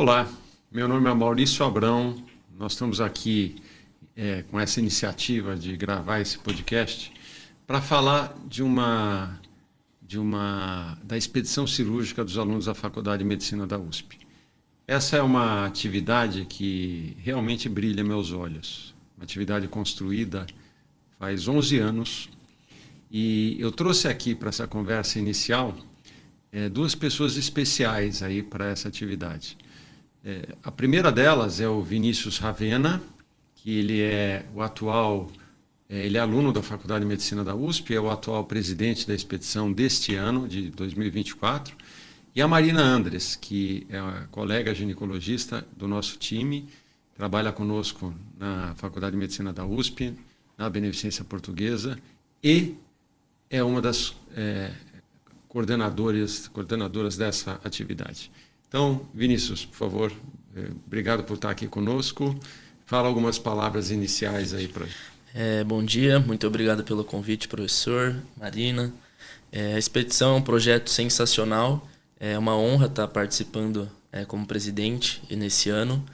Olá, meu nome é Maurício Abrão. Nós estamos aqui com essa iniciativa de gravar esse podcast para falar da expedição cirúrgica dos alunos da Faculdade de Medicina da USP. Essa é uma atividade que realmente brilha meus olhos. Uma atividade construída faz 11 anos e eu trouxe aqui para essa conversa inicial duas pessoas especiais aí para essa atividade. A primeira delas é o Vinícius Ravena, que ele é aluno da Faculdade de Medicina da USP, é o atual presidente da expedição deste ano, de 2024, e a Marina Andres, que é a colega ginecologista do nosso time, trabalha conosco na Faculdade de Medicina da USP, na Beneficência Portuguesa, e é uma das coordenadoras dessa atividade. Então, Vinícius, por favor, obrigado por estar aqui conosco. Fala algumas palavras iniciais aí para Bom dia, muito obrigado pelo convite, professor, Marina. A expedição é um projeto sensacional, é uma honra estar participando como presidente nesse ano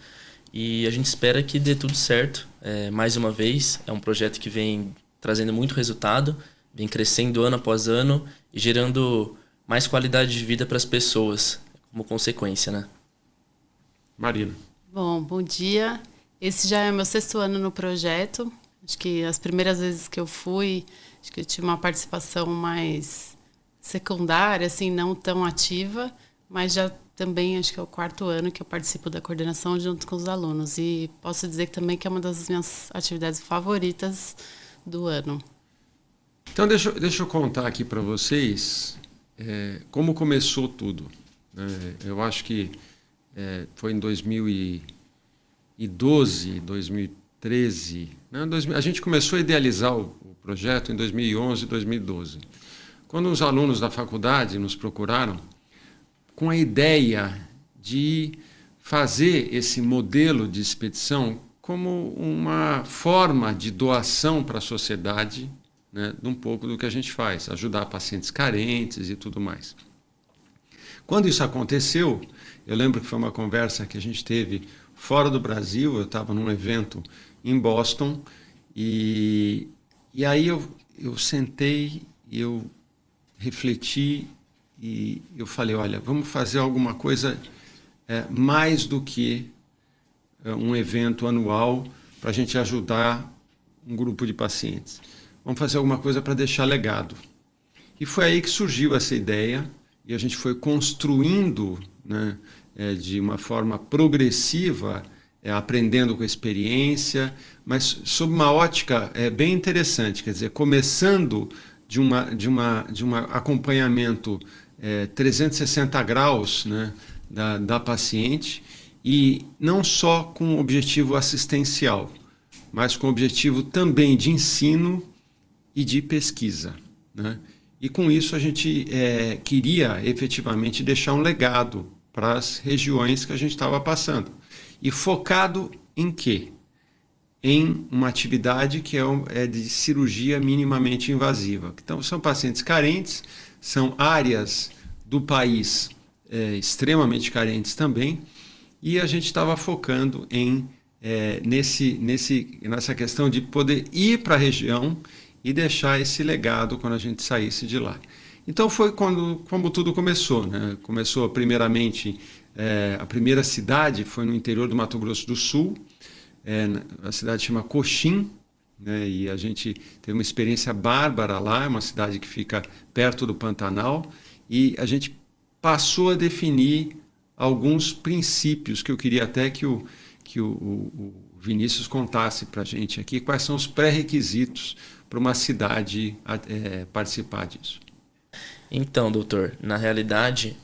e a gente espera que dê tudo certo. Mais uma vez, é um projeto que vem trazendo muito resultado, vem crescendo ano após ano e gerando mais qualidade de vida para as pessoas, como consequência, né? Marina. Bom dia. Esse já é meu 6º ano no projeto. Acho que as primeiras vezes que eu fui, acho que eu tive uma participação mais secundária, assim, não tão ativa, mas já também acho que é o 4º ano que eu participo da coordenação junto com os alunos. E posso dizer também que é uma das minhas atividades favoritas do ano. Então, deixa eu contar aqui para vocês como começou tudo. Eu acho que foi em 2012, 2013. A gente começou a idealizar o projeto em 2011, 2012. Quando os alunos da faculdade nos procuraram com a ideia de fazer esse modelo de expedição como uma forma de doação para a sociedade, né, de um pouco do que a gente faz, ajudar pacientes carentes e tudo mais. Quando isso aconteceu, eu lembro que foi uma conversa que a gente teve fora do Brasil. Eu estava num evento em Boston e aí eu sentei, eu refleti e eu falei, olha, vamos fazer alguma coisa mais do que um evento anual para a gente ajudar um grupo de pacientes. Vamos fazer alguma coisa para deixar legado. E foi aí que surgiu essa ideia e a gente foi construindo, né, de uma forma progressiva, aprendendo com a experiência, mas sob uma ótica bem interessante, quer dizer, começando de um acompanhamento 360 graus, né, da paciente, e não só com objetivo assistencial, mas com objetivo também de ensino e de pesquisa, né? E com isso a gente queria efetivamente deixar um legado para as regiões que a gente estava passando. E focado em quê? Em uma atividade que é de cirurgia minimamente invasiva. Então, são pacientes carentes, são áreas do país extremamente carentes também, e a gente estava focando nessa questão de poder ir para a região e deixar esse legado quando a gente saísse de lá. Então foi como tudo começou, né? Começou primeiramente, a primeira cidade foi no interior do Mato Grosso do Sul, a cidade chama Coxim, né? E a gente teve uma experiência bárbara lá, é uma cidade que fica perto do Pantanal, e a gente passou a definir alguns princípios que eu queria até que o Vinícius contasse para a gente aqui, quais são os pré-requisitos para uma cidade participar disso. Então, doutor, na realidade,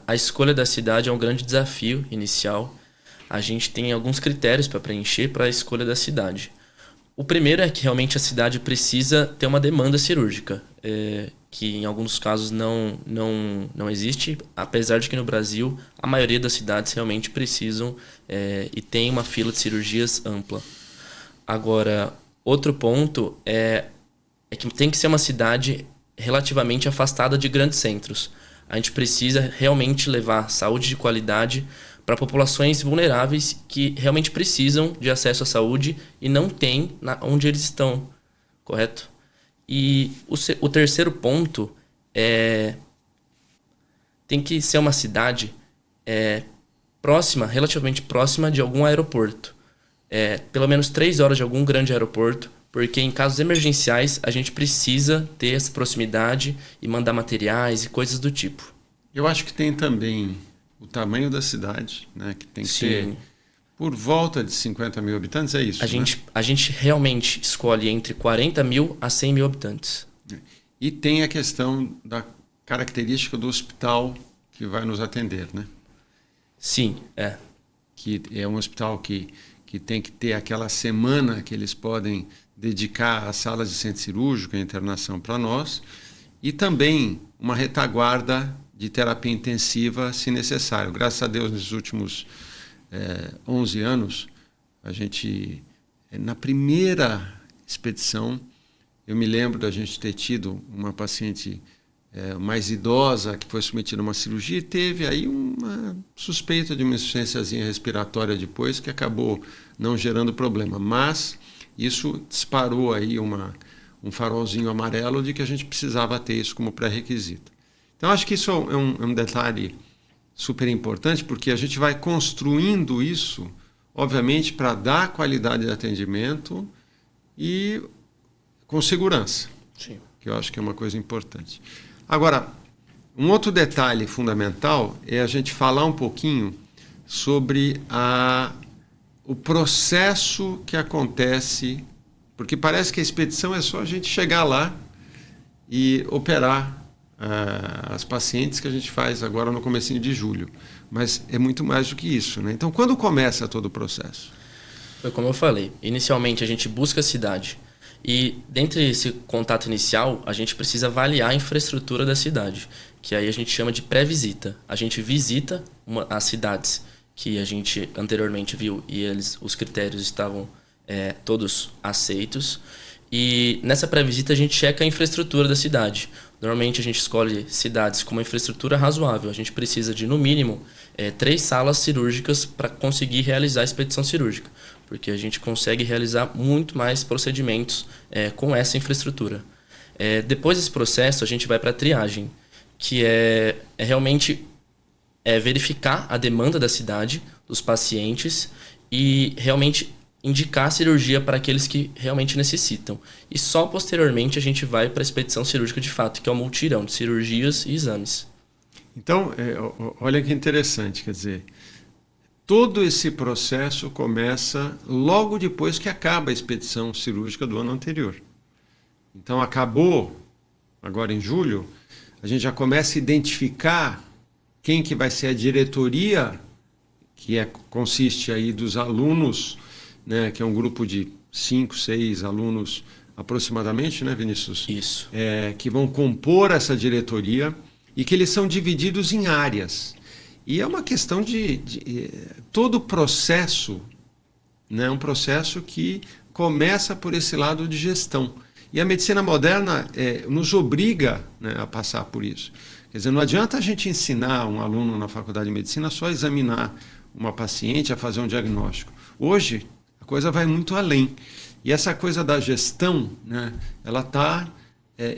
a escolha da cidade é um grande desafio inicial. A gente tem alguns critérios para preencher para a escolha da cidade. O primeiro é que realmente a cidade precisa ter uma demanda cirúrgica, que em alguns casos não existe, apesar de que no Brasil a maioria das cidades realmente precisam e tem uma fila de cirurgias ampla. Agora, outro ponto é que tem que ser uma cidade relativamente afastada de grandes centros. A gente precisa realmente levar saúde de qualidade para populações vulneráveis que realmente precisam de acesso à saúde e não têm onde eles estão, correto? E o terceiro ponto tem que ser uma cidade relativamente próxima de algum aeroporto. Pelo menos 3 horas de algum grande aeroporto, porque em casos emergenciais a gente precisa ter essa proximidade e mandar materiais e coisas do tipo. Eu acho que tem também o tamanho da cidade, né, que tem que ter por volta de 50 mil habitantes, é isso? A gente realmente escolhe entre 40 mil a 100 mil habitantes. E tem a questão da característica do hospital que vai nos atender, né? Sim, Que é um hospital que tem que ter aquela semana que eles podem dedicar às salas de centro cirúrgico e internação para nós, e também uma retaguarda de terapia intensiva, se necessário. Graças a Deus, nesses últimos 11 anos, a gente, na primeira expedição, eu me lembro da gente ter tido uma paciente mais idosa que foi submetida a uma cirurgia e teve aí uma suspeita de uma insuficiênciazinha respiratória depois, que acabou não gerando problema. Mas isso disparou aí um farolzinho amarelo de que a gente precisava ter isso como pré-requisito. Então, acho que isso é um detalhe super importante, porque a gente vai construindo isso, obviamente, para dar qualidade de atendimento e com segurança. Sim. Que eu acho que é uma coisa importante. Agora, um outro detalhe fundamental é a gente falar um pouquinho sobre o processo que acontece, porque parece que a expedição é só a gente chegar lá e operar as pacientes, que a gente faz agora no comecinho de julho. Mas é muito mais do que isso, né? Então, quando começa todo o processo? Foi como eu falei. Inicialmente, a gente busca a cidade. E, dentro desse contato inicial, a gente precisa avaliar a infraestrutura da cidade, que aí a gente chama de pré-visita. A gente visita as cidades que a gente anteriormente viu e os critérios estavam todos aceitos. E nessa pré-visita a gente checa a infraestrutura da cidade. Normalmente a gente escolhe cidades com uma infraestrutura razoável. A gente precisa de, no mínimo, 3 salas cirúrgicas para conseguir realizar a expedição cirúrgica, porque a gente consegue realizar muito mais procedimentos com essa infraestrutura. Depois desse processo, a gente vai para a triagem, que é realmente verificar a demanda da cidade, dos pacientes, e realmente indicar a cirurgia para aqueles que realmente necessitam. E só posteriormente a gente vai para a expedição cirúrgica de fato, que é um multirão de cirurgias e exames. Então, olha que interessante, quer dizer, todo esse processo começa logo depois que acaba a expedição cirúrgica do ano anterior. Então, acabou, agora em julho, a gente já começa a identificar quem que vai ser a diretoria, que consiste aí dos alunos, né, que é um grupo de 5, 6 alunos aproximadamente, né, Vinícius? Isso. Que vão compor essa diretoria e que eles são divididos em áreas. E é uma questão de todo o processo, né, um processo que começa por esse lado de gestão. E a medicina moderna nos obriga, né, a passar por isso. Quer dizer, não adianta a gente ensinar um aluno na faculdade de medicina só a examinar uma paciente, a fazer um diagnóstico. Hoje, a coisa vai muito além. E essa coisa da gestão, né, ela está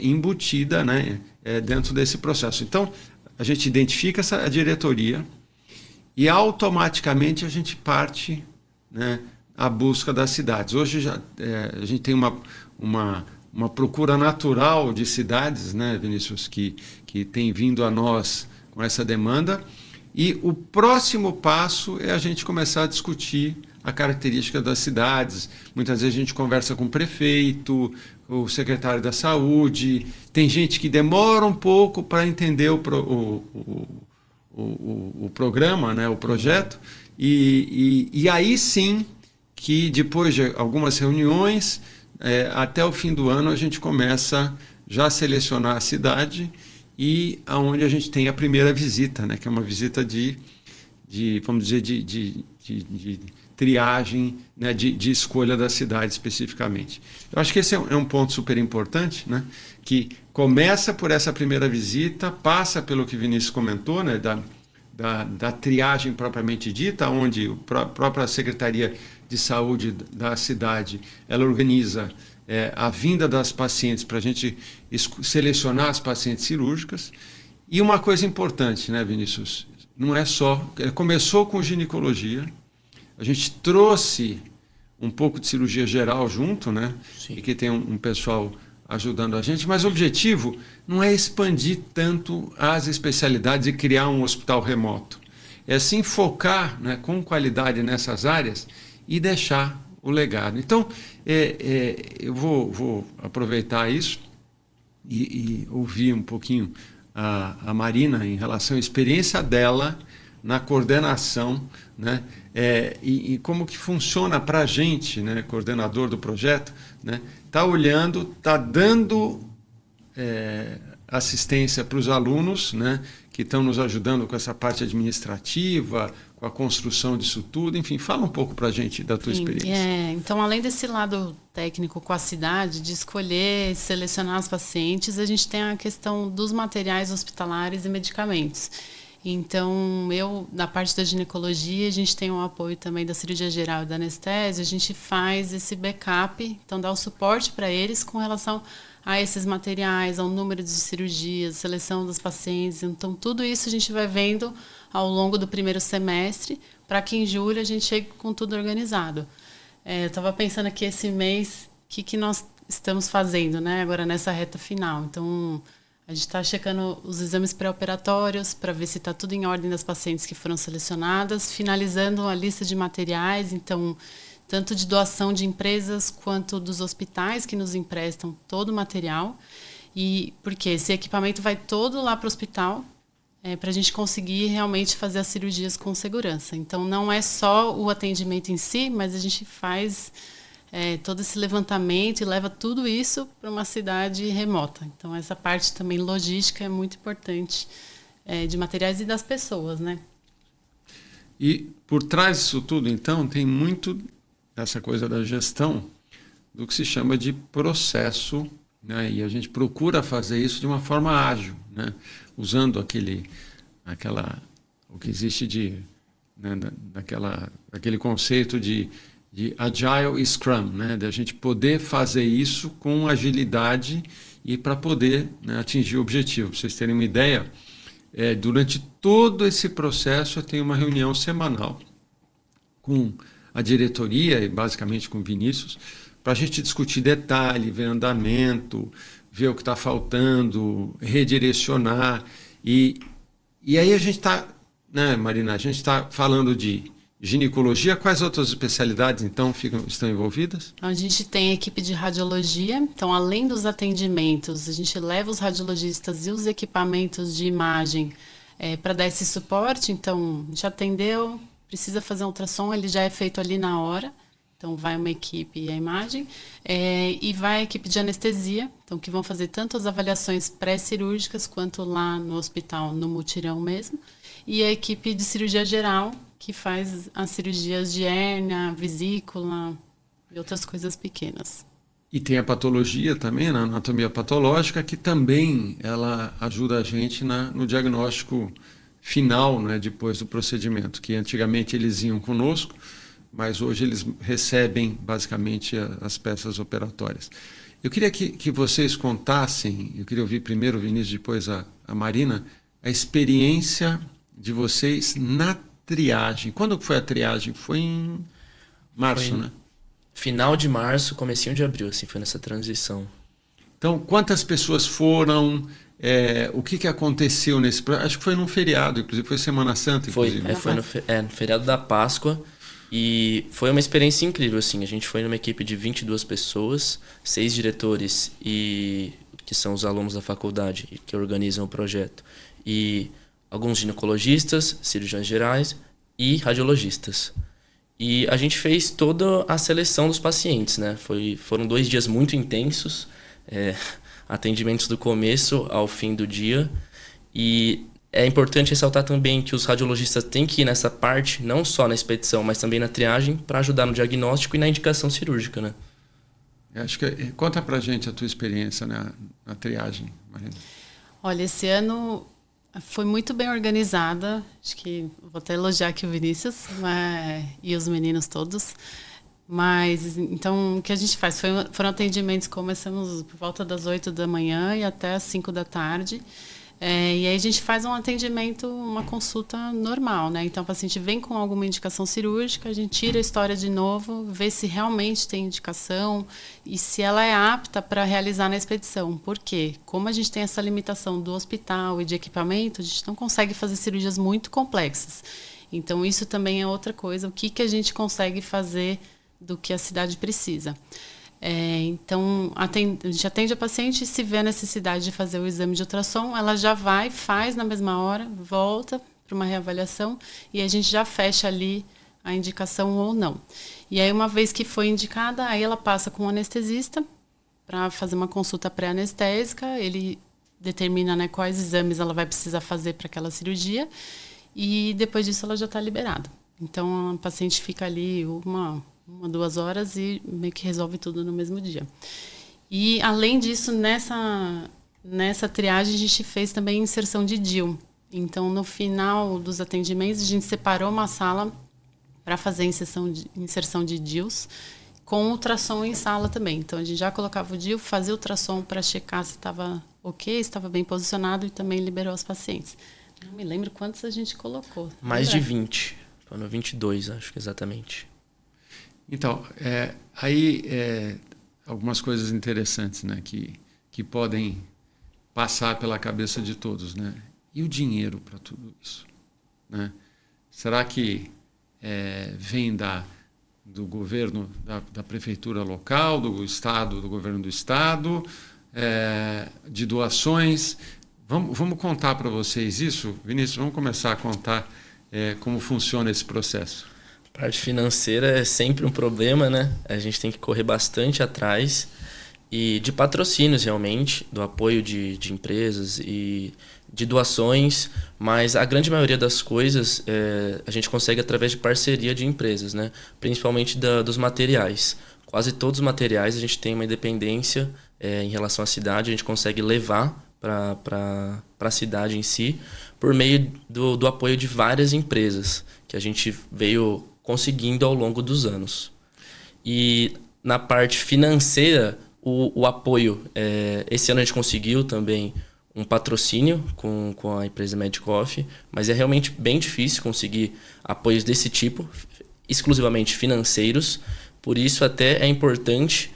embutida, né, dentro desse processo. Então, a gente identifica a diretoria e automaticamente a gente parte, né, à busca das cidades. Hoje a gente tem uma procura natural de cidades, né, Vinícius, que tem vindo a nós com essa demanda. E o próximo passo é a gente começar a discutir a característica das cidades. Muitas vezes a gente conversa com o prefeito, o secretário da saúde. Tem gente que demora um pouco para entender o programa, né, o projeto. E aí sim que depois de algumas reuniões, até o fim do ano a gente começa já a selecionar a cidade e aonde a gente tem a primeira visita, né, que é uma visita de vamos dizer, de triagem, né, de escolha da cidade especificamente. Eu acho que esse é um ponto super importante, né, que começa por essa primeira visita, passa pelo que o Vinícius comentou, né, da triagem propriamente dita, onde a própria Secretaria de Saúde da cidade ela organiza a vinda das pacientes para a gente selecionar as pacientes cirúrgicas. E uma coisa importante, né, Vinícius? Não é só... Começou com ginecologia, a gente trouxe um pouco de cirurgia geral junto, né? Sim. E que tem um pessoal ajudando a gente, mas o objetivo não é expandir tanto as especialidades e criar um hospital remoto. É sim focar, né, com qualidade nessas áreas e deixar o legado. Então, eu vou aproveitar isso e ouvir um pouquinho a Marina em relação à experiência dela na coordenação, né, e como que funciona para a gente, né, coordenador do projeto, né, tá olhando, tá dando assistência para os alunos, né, que estão nos ajudando com essa parte administrativa, com a construção disso tudo. Enfim, fala um pouco para a gente da tua experiência. Então, além desse lado técnico com a cidade, de escolher, selecionar os pacientes, a gente tem a questão dos materiais hospitalares e medicamentos. Então, na parte da ginecologia, a gente tem o apoio também da cirurgia geral e da anestesia, a gente faz esse backup, então dá o suporte para eles com relação a esses materiais, ao número de cirurgias, seleção dos pacientes. Então, tudo isso a gente vai vendo ao longo do primeiro semestre, para que em julho a gente chegue com tudo organizado. Eu estava pensando aqui esse mês, o que nós estamos fazendo, né, agora nessa reta final. Então, a gente está checando os exames pré-operatórios para ver se está tudo em ordem das pacientes que foram selecionadas, finalizando a lista de materiais, então, tanto de doação de empresas quanto dos hospitais que nos emprestam todo o material. E porque esse equipamento vai todo lá para o hospital, para a gente conseguir realmente fazer as cirurgias com segurança. Então, não é só o atendimento em si, mas a gente faz todo esse levantamento e leva tudo isso para uma cidade remota. Então, essa parte também logística é muito importante, de materiais e das pessoas, né? E por trás disso tudo, então, tem muito essa coisa da gestão do que se chama de processo, né? E a gente procura fazer isso de uma forma ágil, né? Usando o que existe daquele conceito de Agile e Scrum, né? De a gente poder fazer isso com agilidade e para poder, né, atingir o objetivo. Para vocês terem uma ideia, durante todo esse processo eu tenho uma reunião semanal com a diretoria e basicamente com o Vinícius, para a gente discutir detalhe, ver andamento, ver o que está faltando, redirecionar. E aí a gente está, né, Marina, a gente está falando de ginecologia. Quais outras especialidades, então, estão envolvidas? A gente tem a equipe de radiologia. Então, além dos atendimentos, a gente leva os radiologistas e os equipamentos de imagem para dar esse suporte. Então, já atendeu, precisa fazer um ultrassom, ele já é feito ali na hora. Então, vai uma equipe e a imagem. E vai a equipe de anestesia, então, que vão fazer tanto as avaliações pré-cirúrgicas quanto lá no hospital, no mutirão mesmo. E a equipe de cirurgia geral, que faz as cirurgias de hérnia, vesícula e outras coisas pequenas. E tem a patologia também, na anatomia patológica, que também ela ajuda a gente no diagnóstico final, né, depois do procedimento, que antigamente eles iam conosco, mas hoje eles recebem basicamente as peças operatórias. Eu queria que vocês contassem, eu queria ouvir primeiro o Vinícius, depois a Marina, a experiência de vocês na triagem. Quando foi a triagem? Foi em março, né? Final de março, comecinho de abril, assim, foi nessa transição. Então, quantas pessoas foram? O que aconteceu nesse... Acho que foi num feriado, inclusive, foi Semana Santa, inclusive. Foi no feriado da Páscoa, e foi uma experiência incrível, assim. A gente foi numa equipe de 22 pessoas, 6 diretores, que são os alunos da faculdade que organizam o projeto, e alguns ginecologistas, cirurgiões gerais e radiologistas. E a gente fez toda a seleção dos pacientes, né? Foram 2 dias muito intensos, atendimentos do começo ao fim do dia. E é importante ressaltar também que os radiologistas têm que ir nessa parte, não só na expedição, mas também na triagem, para ajudar no diagnóstico e na indicação cirúrgica, né? Acho que conta pra gente a tua experiência na triagem, Marina. Olha, esse ano Foi muito bem organizada, acho que vou até elogiar aqui o Vinícius e os meninos todos. Mas, então, o que a gente faz? Foram atendimentos, começamos por volta das 8 da manhã e até as 5 da tarde. E aí a gente faz um atendimento, uma consulta normal, né? Então, o paciente vem com alguma indicação cirúrgica, a gente tira a história de novo, vê se realmente tem indicação e se ela é apta para realizar na expedição. Por quê? Como a gente tem essa limitação do hospital e de equipamento, a gente não consegue fazer cirurgias muito complexas. Então, isso também é outra coisa. O que a gente consegue fazer do que a cidade precisa? Então, a gente atende a paciente e se vê a necessidade de fazer o exame de ultrassom, ela já vai, faz na mesma hora, volta para uma reavaliação e a gente já fecha ali a indicação ou não. E aí, uma vez que foi indicada, aí ela passa com o anestesista para fazer uma consulta pré-anestésica, ele determina, né, quais exames ela vai precisar fazer para aquela cirurgia e depois disso ela já está liberada. Então, a paciente fica ali 2 horas e meio que resolve tudo no mesmo dia. E, além disso, nessa triagem, a gente fez também inserção de DIU. Então, no final dos atendimentos, a gente separou uma sala para fazer inserção de DIUs, com ultrassom em sala também. Então, a gente já colocava o DIU, fazia ultrassom para checar se estava ok, se estava bem posicionado e também liberou os pacientes. Não me lembro quantos a gente colocou. Mais de 20. Foram 22, acho que exatamente. Então, algumas coisas interessantes, né, que podem passar pela cabeça de todos, né? E o dinheiro para tudo isso, né? Será que vem do governo, da prefeitura local, do estado, do governo do estado, de doações? Vamos contar para vocês isso? Vinícius, vamos começar a contar como funciona esse processo. A parte financeira é sempre um problema, né? A gente tem que correr bastante atrás e de patrocínios realmente, do apoio de empresas e de doações, mas a grande maioria das coisas a gente consegue através de parceria de empresas, né? Principalmente dos materiais. Quase todos os materiais a gente tem uma independência em relação à cidade, a gente consegue levar para a cidade em si por meio do apoio de várias empresas que a gente veio conseguindo ao longo dos anos. E na parte financeira, o apoio, esse ano a gente conseguiu também um patrocínio com a empresa Medicoff, mas é realmente bem difícil conseguir apoios desse tipo, exclusivamente financeiros. Por isso até é importante,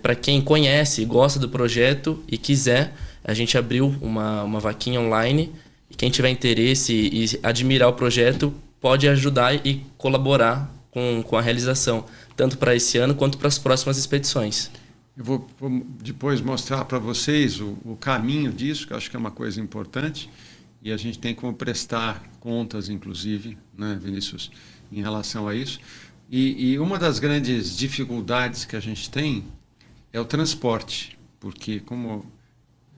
para quem conhece e gosta do projeto e quiser, a gente abriu uma vaquinha online e quem tiver interesse e admirar o projeto pode ajudar e colaborar com a realização, tanto para esse ano quanto para as próximas expedições. Eu vou depois mostrar para vocês o caminho disso, que eu acho que é uma coisa importante, e a gente tem como prestar contas, inclusive, né, Vinícius, em relação a isso. E uma das grandes dificuldades que a gente tem é o transporte, porque como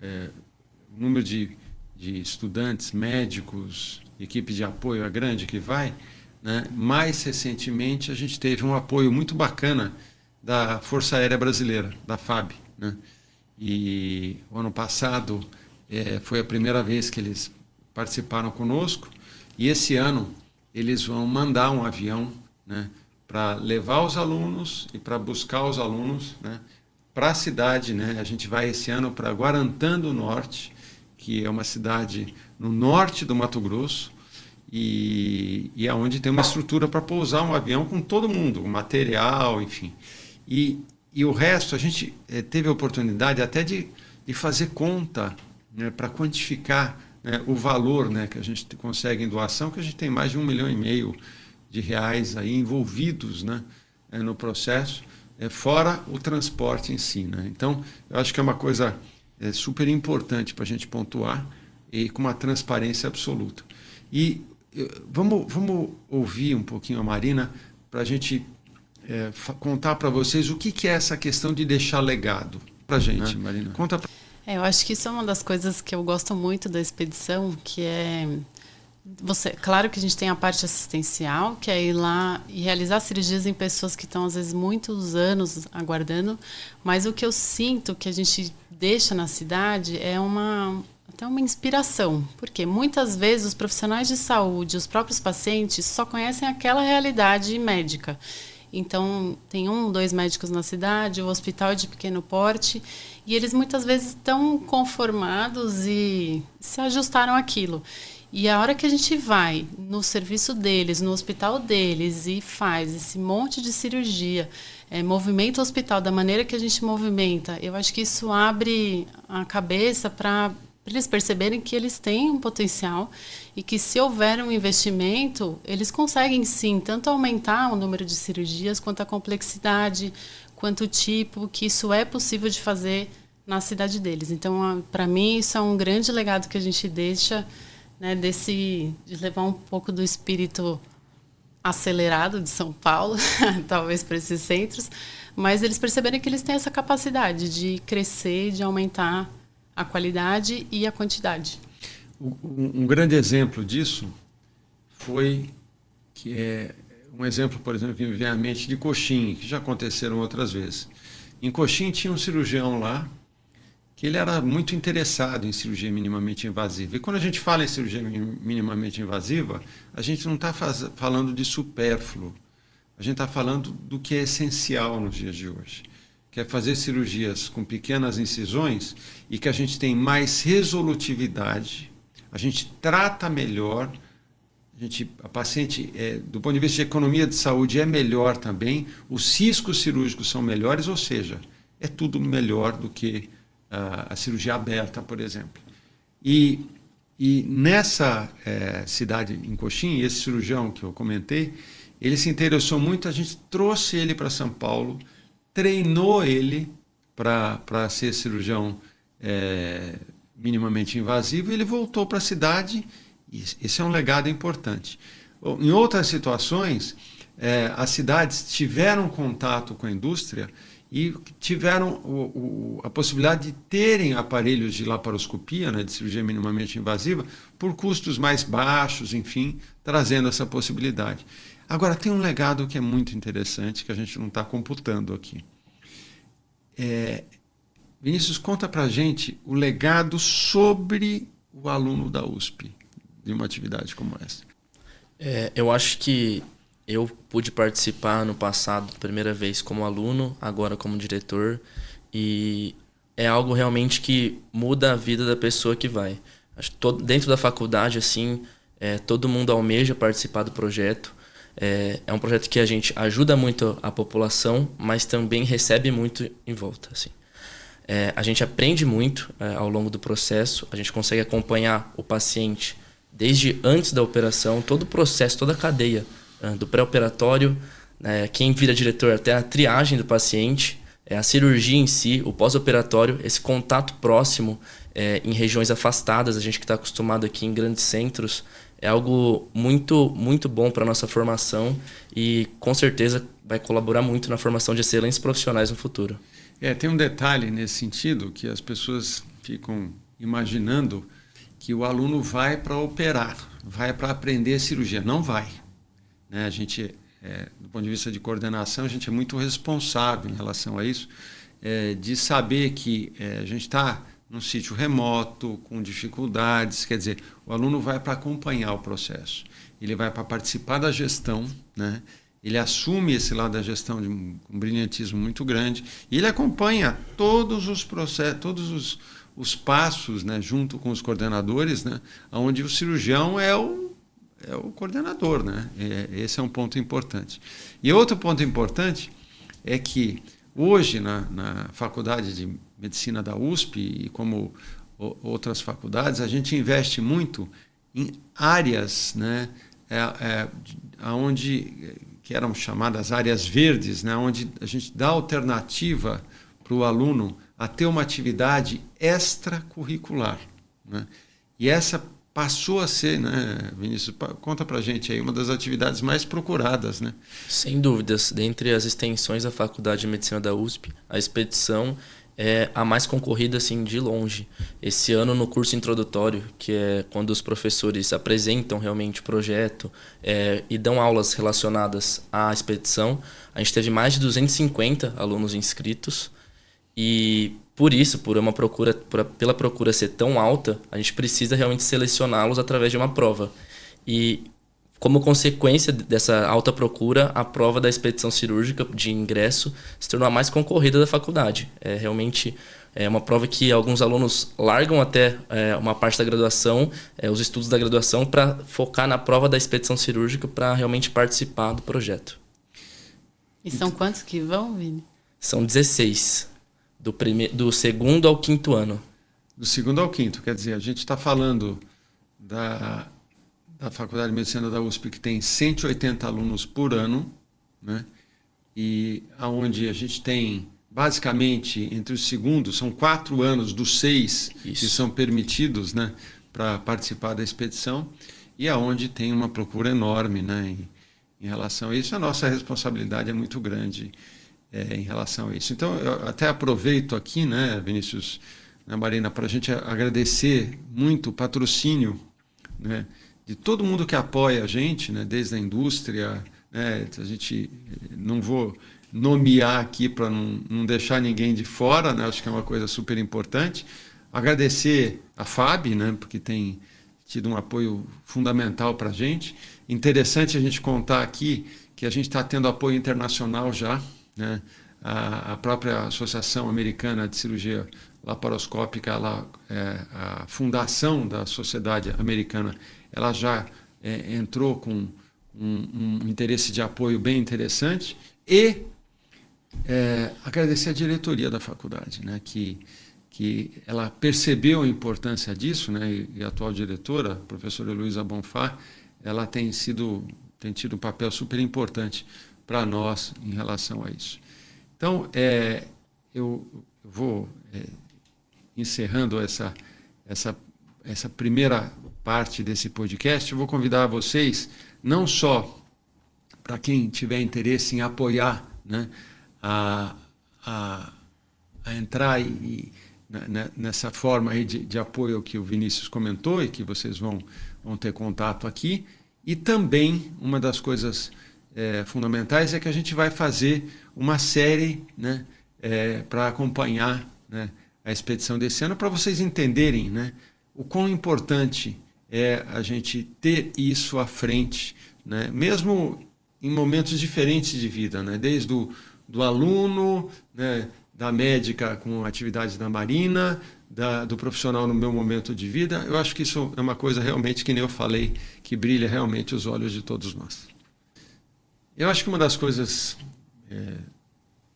o número de estudantes, médicos, equipe de apoio é grande que vai, né? Mais recentemente a gente teve um apoio muito bacana da Força Aérea Brasileira, da FAB, né? E o ano passado foi a primeira vez que eles participaram conosco e esse ano eles vão mandar um avião, né, para levar os alunos e para buscar os alunos, né, para a cidade, né? A gente vai esse ano para Guarantã do Norte, que é uma cidade no norte do Mato Grosso, e é onde tem uma estrutura para pousar um avião com todo mundo, o material, enfim. E o resto, a gente teve a oportunidade até de fazer conta, né, para quantificar, né, o valor, né, que a gente consegue em doação, que a gente tem mais de R$1,5 milhão aí envolvidos, né, no processo, fora o transporte em si, né? Então, eu acho que é uma coisa super importante para a gente pontuar e com uma transparência absoluta. E vamos ouvir um pouquinho a Marina para a gente contar para vocês o que é essa questão de deixar legado para a gente, né? Marina, conta pra... Eu acho que isso é uma das coisas que eu gosto muito da expedição, que é claro que a gente tem a parte assistencial, que é ir lá e realizar cirurgias em pessoas que estão às vezes muitos anos aguardando, mas o que eu sinto que a gente deixa na cidade é até uma inspiração, porque muitas vezes os profissionais de saúde, os próprios pacientes, só conhecem aquela realidade médica. Então, tem 1, 2 médicos na cidade, o hospital é de pequeno porte, e eles muitas vezes estão conformados e se ajustaram àquilo. E a hora que a gente vai no serviço deles, no hospital deles, e faz esse monte de cirurgia, movimenta o hospital da maneira que a gente movimenta, eu acho que isso abre a cabeça para eles perceberem que eles têm um potencial e que, se houver um investimento, eles conseguem sim tanto aumentar o número de cirurgias, quanto a complexidade, quanto o tipo, que isso é possível de fazer na cidade deles. Então, para mim, isso é um grande legado que a gente deixa, né, de levar um pouco do espírito acelerado de São Paulo, talvez para esses centros, mas eles perceberem que eles têm essa capacidade de crescer, de aumentar a qualidade e a quantidade. Um grande exemplo disso foi que um exemplo, por exemplo, que me vem à mente de Coxim, que já aconteceram outras vezes. Em Coxim tinha um cirurgião lá que ele era muito interessado em cirurgia minimamente invasiva. E quando a gente fala em cirurgia minimamente invasiva, a gente não está falando de supérfluo. A gente está falando do que é essencial nos dias de hoje, que é fazer cirurgias com pequenas incisões e que a gente tem mais resolutividade, a gente trata melhor, a paciente, do ponto de vista de economia de saúde, é melhor também, os ciscos cirúrgicos são melhores, ou seja, é tudo melhor do que a cirurgia aberta, por exemplo. E nessa cidade, em Coxim, esse cirurgião que eu comentei, ele se interessou muito, a gente trouxe ele para São Paulo, treinou ele para ser cirurgião minimamente invasivo, e ele voltou para a cidade. Esse é um legado importante. Em outras situações, as cidades tiveram contato com a indústria e tiveram a possibilidade de terem aparelhos de laparoscopia, né, de cirurgia minimamente invasiva, por custos mais baixos, enfim, trazendo essa possibilidade. Agora, tem um legado que é muito interessante, que a gente não está computando aqui. Vinícius, conta para a gente o legado sobre o aluno da USP, de uma atividade como essa. Eu acho que eu pude participar no passado, primeira vez como aluno, agora como diretor, e é algo realmente que muda a vida da pessoa que vai. Acho que dentro da faculdade, assim, todo mundo almeja participar do projeto. É um projeto que a gente ajuda muito a população, mas também recebe muito em volta, assim. A gente aprende muito ao longo do processo, a gente consegue acompanhar o paciente desde antes da operação, todo o processo, toda a cadeia, do pré-operatório, quem vira diretor até a triagem do paciente, a cirurgia em si, o pós-operatório, esse contato próximo em regiões afastadas, a gente que está acostumado aqui em grandes centros, é algo muito, muito bom para a nossa formação e com certeza vai colaborar muito na formação de excelentes profissionais no futuro. Tem um detalhe nesse sentido que as pessoas ficam imaginando que o aluno vai para operar, vai para aprender cirurgia. Não vai. A gente, do ponto de vista de coordenação, a gente é muito responsável em relação a isso, de saber que a gente está num sítio remoto, com dificuldades, quer dizer, o aluno vai para acompanhar o processo, ele vai para participar da gestão, né? Ele assume esse lado da gestão com um brilhantismo muito grande, e ele acompanha todos os processos, todos os passos, né, junto com os coordenadores, né, onde o cirurgião é o coordenador, né? Esse é um ponto importante. E outro ponto importante é que hoje na Faculdade de Medicina da USP e como outras faculdades, a gente investe muito em áreas, né, que eram chamadas áreas verdes, né, onde a gente dá alternativa para o aluno a ter uma atividade extracurricular, né? E essa passou a ser, né, Vinícius, conta pra gente aí, uma das atividades mais procuradas, né? Sem dúvidas, dentre as extensões da Faculdade de Medicina da USP, a expedição é a mais concorrida, assim, de longe. Esse ano, no curso introdutório, que é quando os professores apresentam realmente o projeto e dão aulas relacionadas à expedição, a gente teve mais de 250 alunos inscritos. E pela procura ser tão alta, a gente precisa realmente selecioná-los através de uma prova. E como consequência dessa alta procura, a prova da expedição cirúrgica de ingresso se tornou a mais concorrida da faculdade. Realmente é uma prova que alguns alunos largam até uma parte da graduação, os estudos da graduação, para focar na prova da expedição cirúrgica para realmente participar do projeto. E são quantos que vão, Vini? São 16, do segundo ao quinto ano. Do segundo ao quinto, quer dizer, a gente está falando da Faculdade de Medicina da USP, que tem 180 alunos por ano, né? E onde a gente tem, basicamente, entre os segundos, são 4 anos dos 6 que são permitidos, né, para participar da expedição, e aonde tem uma procura enorme, né, em relação a isso. A nossa responsabilidade é muito grande em relação a isso. Então, eu até aproveito aqui, né, Vinícius, né, Marina, para a gente agradecer muito o patrocínio, né, de todo mundo que apoia a gente, né, desde a indústria, né, a gente não vou nomear aqui para não deixar ninguém de fora, né, acho que é uma coisa super importante. Agradecer a FAB, né, porque tem tido um apoio fundamental para a gente. Interessante a gente contar aqui que a gente está tendo apoio internacional já, né, a própria Associação Americana de Cirurgia Laparoscópica, a fundação da Sociedade Americana, ela já entrou com um interesse de apoio bem interessante, e agradecer a diretoria da faculdade, né, que ela percebeu a importância disso, né, e a atual diretora, a professora Heloísa Bonfá, ela tem tido um papel super importante para nós em relação a isso. Então, eu vou encerrando essa primeira parte desse podcast. Eu vou convidar vocês, não só para quem tiver interesse em apoiar, né, a entrar nessa forma aí de apoio que o Vinícius comentou e que vocês vão ter contato aqui. E também, uma das coisas fundamentais é que a gente vai fazer uma série, né, para acompanhar, né, a expedição desse ano, para vocês entenderem, né, o quão importante é a gente ter isso à frente, né, mesmo em momentos diferentes de vida, né, desde do aluno, né, da médica com atividades da Marina, do profissional no meu momento de vida. Eu acho que isso é uma coisa realmente, que nem eu falei, que brilha realmente os olhos de todos nós. Eu acho que uma das coisas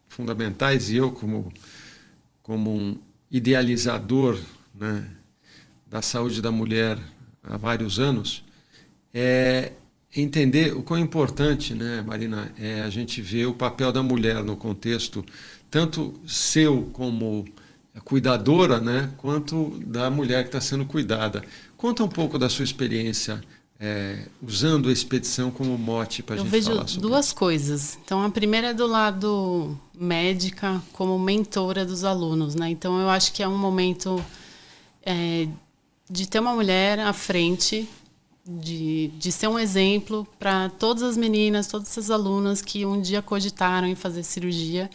fundamentais, e eu como um idealizador, né, da saúde da mulher há vários anos, é entender o quão importante, né, Marina, é a gente ver o papel da mulher no contexto, tanto seu como cuidadora, né, quanto da mulher que está sendo cuidada. Conta um pouco da sua experiência usando a expedição como mote para a gente falar sobre isso. Eu vejo duas coisas. Então, a primeira é do lado médica, como mentora dos alunos, né? Então, eu acho que é um momento de ter uma mulher à frente, de ser um exemplo para todas as meninas, todas essas alunas que um dia cogitaram em fazer cirurgia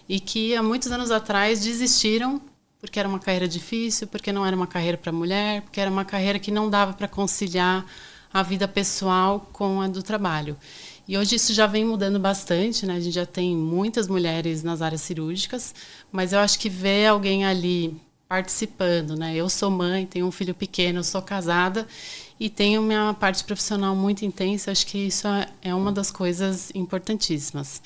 e que há muitos anos atrás desistiram porque era uma carreira difícil, porque não era uma carreira para mulher, porque era uma carreira que não dava para conciliar a vida pessoal com a do trabalho. E hoje isso já vem mudando bastante, né? A gente já tem muitas mulheres nas áreas cirúrgicas, mas eu acho que ver alguém ali participando, né? Eu sou mãe, tenho um filho pequeno, sou casada e tenho minha parte profissional muito intensa. Acho que isso é uma das coisas importantíssimas.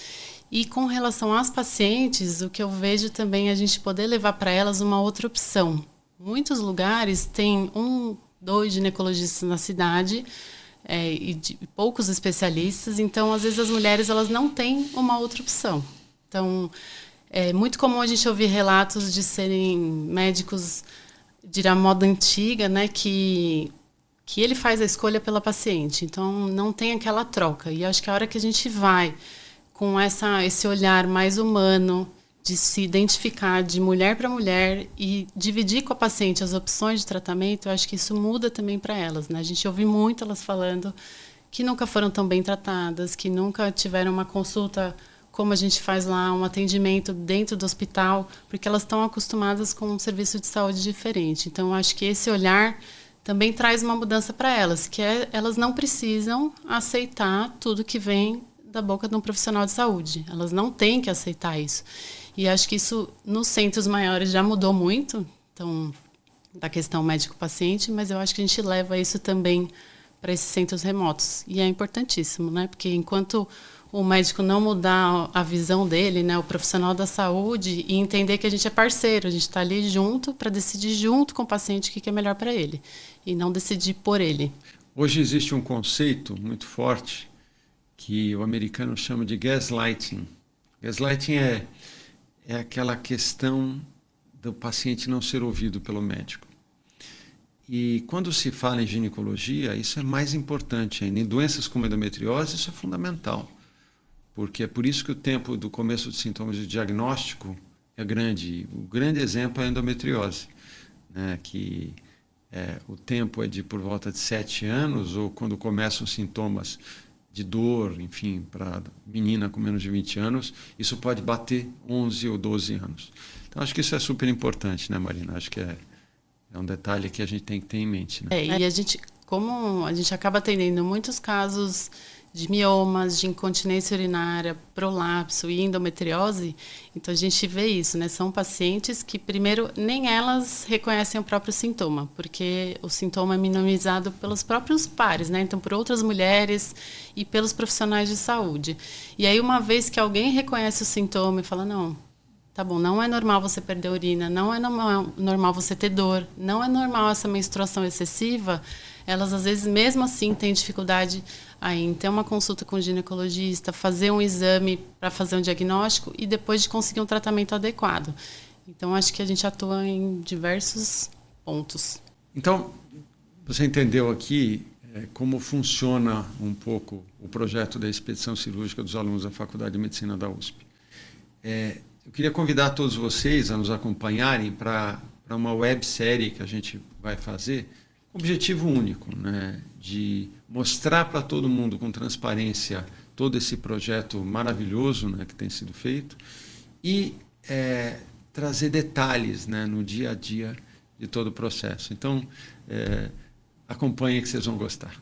E com relação às pacientes, o que eu vejo também é a gente poder levar para elas uma outra opção. Muitos lugares têm 1, 2 ginecologistas na cidade e poucos especialistas, então às vezes as mulheres elas não têm uma outra opção. Então é muito comum a gente ouvir relatos de serem médicos de moda antiga, né, que ele faz a escolha pela paciente, então não tem aquela troca. E acho que a hora que a gente vai com esse olhar mais humano, de se identificar de mulher para mulher e dividir com a paciente as opções de tratamento, eu acho que isso muda também para elas, né? A gente ouve muito elas falando que nunca foram tão bem tratadas, que nunca tiveram uma consulta como a gente faz lá um atendimento dentro do hospital, porque elas estão acostumadas com um serviço de saúde diferente. Então, eu acho que esse olhar também traz uma mudança para elas, que é elas não precisam aceitar tudo que vem da boca de um profissional de saúde. Elas não têm que aceitar isso. E acho que isso, nos centros maiores, já mudou muito, então, da questão médico-paciente, mas eu acho que a gente leva isso também para esses centros remotos. E é importantíssimo, né? Porque enquanto o médico não mudar a visão dele, né, o profissional da saúde, e entender que a gente é parceiro, a gente está ali junto para decidir junto com o paciente o que é melhor para ele, e não decidir por ele. Hoje existe um conceito muito forte que o americano chama de gaslighting. Gaslighting é aquela questão do paciente não ser ouvido pelo médico. E quando se fala em ginecologia, isso é mais importante ainda. Em doenças como endometriose, isso é fundamental. Porque é por isso que o tempo do começo dos sintomas de diagnóstico é grande. O grande exemplo é a endometriose, né? Que o tempo é de por volta de 7 anos, ou quando começam os sintomas de dor, enfim, para menina com menos de 20 anos, isso pode bater 11 ou 12 anos. Então, acho que isso é super importante, né, Marina? Acho que é um detalhe que a gente tem que ter em mente, né? E a gente, como a gente acaba atendendo muitos casos de miomas, de incontinência urinária, prolapso e endometriose, então a gente vê isso, né? São pacientes que, primeiro, nem elas reconhecem o próprio sintoma, porque o sintoma é minimizado pelos próprios pares, né? Então, por outras mulheres e pelos profissionais de saúde. E aí, uma vez que alguém reconhece o sintoma e fala, não, tá bom, não é normal você perder urina, não é normal você ter dor, não é normal essa menstruação excessiva, elas às vezes mesmo assim têm dificuldade em ter uma consulta com o ginecologista, fazer um exame para fazer um diagnóstico e depois de conseguir um tratamento adequado. Então, acho que a gente atua em diversos pontos. Então, você entendeu aqui como funciona um pouco o projeto da expedição cirúrgica dos alunos da Faculdade de Medicina da USP. Eu queria convidar todos vocês a nos acompanharem para uma websérie que a gente vai fazer, com objetivo único, né, de mostrar para todo mundo com transparência todo esse projeto maravilhoso, né, que tem sido feito e trazer detalhes, né, no dia a dia de todo o processo. Então, acompanhem que vocês vão gostar.